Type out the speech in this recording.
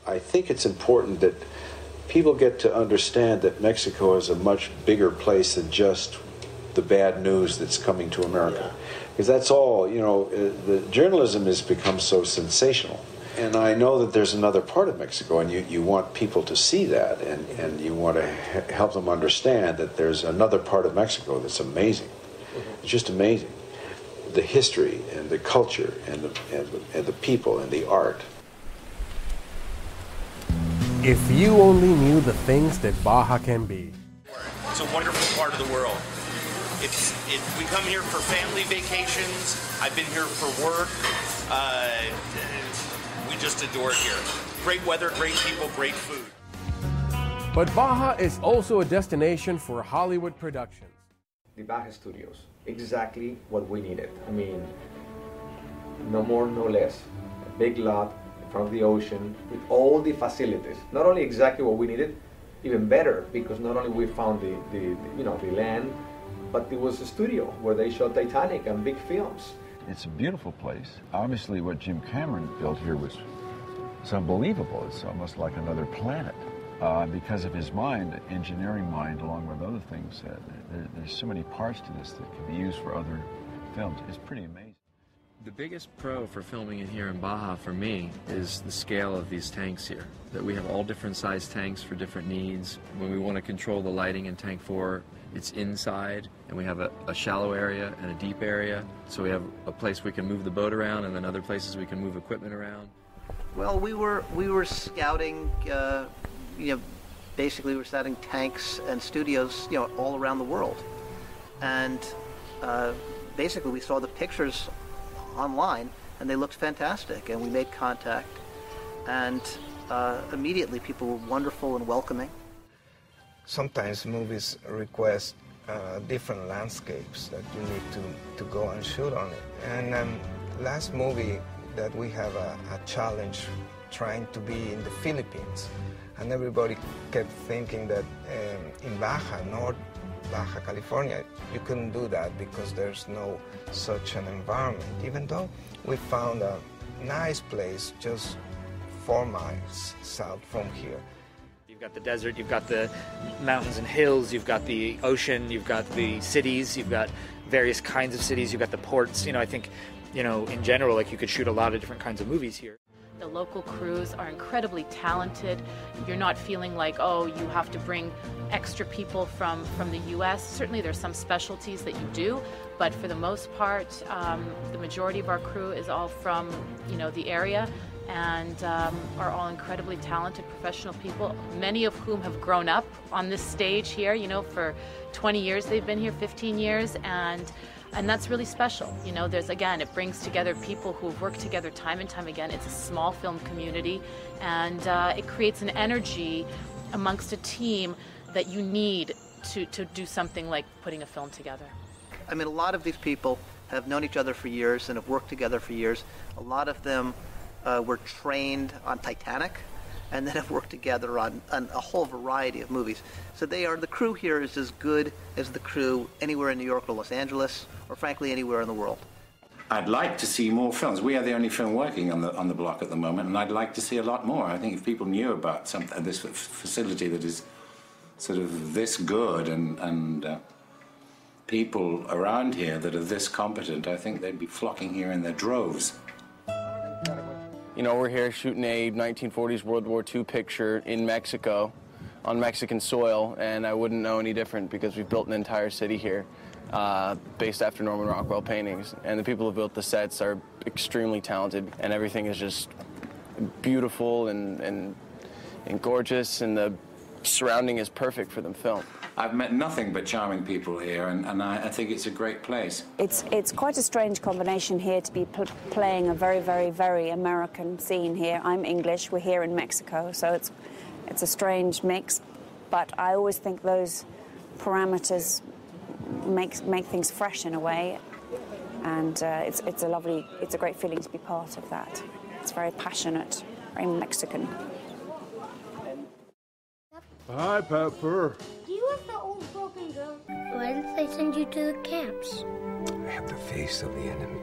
I think it's important that people get to understand that Mexico is a much bigger place than just the bad news that's coming to America. Because that's all, you know, the journalism has become so sensational. And I know that there's another part of Mexico, and you want people to see that, and you want to help them understand that there's another part of Mexico that's amazing. It's just amazing. The history and the culture and the people and the art. If you only knew the things that Baja can be. It's a wonderful part of the world. We come here for family vacations. I've been here for work. We just adore it here. Great weather, great people, great food. But Baja is also a destination for Hollywood productions. The Baja Studios, exactly what we needed. I mean, no more, no less. A big lot in front of the ocean with all the facilities. Not only exactly what we needed, even better, because not only we found the land, but it was a studio where they shot Titanic and big films. It's a beautiful place. Obviously, what Jim Cameron built here was unbelievable. It's almost like another planet. Because of his mind, engineering mind, along with other things, there's so many parts to this that can be used for other films. It's pretty amazing. The biggest pro for filming it here in Baja for me is the scale of these tanks here. That we have all different size tanks for different needs. When we want to control the lighting in tank 4, it's inside, and we have a shallow area and a deep area. So we have a place we can move the boat around, and then other places we can move equipment around. Well, we were scouting, basically we're scouting tanks and studios, all around the world. And basically we saw the pictures online, and they looked fantastic, and we made contact, and immediately people were wonderful and welcoming. Sometimes movies request different landscapes that you need to go and shoot on it. And last movie that we have a challenge trying to be in the Philippines, and everybody kept thinking that in Baja, North Baja California, you couldn't do that because there's no such an environment, even though we found a nice place just 4 miles south from here. You've got the desert, you've got the mountains and hills, you've got the ocean, you've got the cities, you've got various kinds of cities, you've got the ports. I think, in general, like, you could shoot a lot of different kinds of movies here. The local crews are incredibly talented. You're not feeling like, oh, you have to bring extra people from the U.S. Certainly there's some specialties that you do, but for the most part, the majority of our crew is all from, the area, and are all incredibly talented professional people, many of whom have grown up on this stage here. For 20 years they've been here, 15 years, and that's really special. It brings together people who have worked together time and time again. It's a small film community, and it creates an energy amongst a team that you need to do something like putting a film together. I mean, a lot of these people have known each other for years and have worked together for years. A lot of them were trained on Titanic, and then have worked together on a whole variety of movies. So the crew here is as good as the crew anywhere in New York or Los Angeles, or frankly anywhere in the world. I'd like to see more films. We are the only film working on the block at the moment, and I'd like to see a lot more. I think if people knew about this facility that is sort of this good, and people around here that are this competent, I think they'd be flocking here in their droves. We're here shooting a 1940s World War II picture in Mexico, on Mexican soil, and I wouldn't know any different because we've built an entire city here based after Norman Rockwell paintings. And the people who built the sets are extremely talented, and everything is just beautiful and gorgeous, and the surrounding is perfect for them film. I've met nothing but charming people here, and I think it's a great place. It's quite a strange combination here to be playing a very, very, very American scene here. I'm English, we're here in Mexico, so it's a strange mix, but I always think those parameters make things fresh in a way, and it's a great feeling to be part of that. It's very passionate, very Mexican. Hi, Pepper. Do you have the old broken girl? Why didn't they send you to the camps? I have the face of the enemy.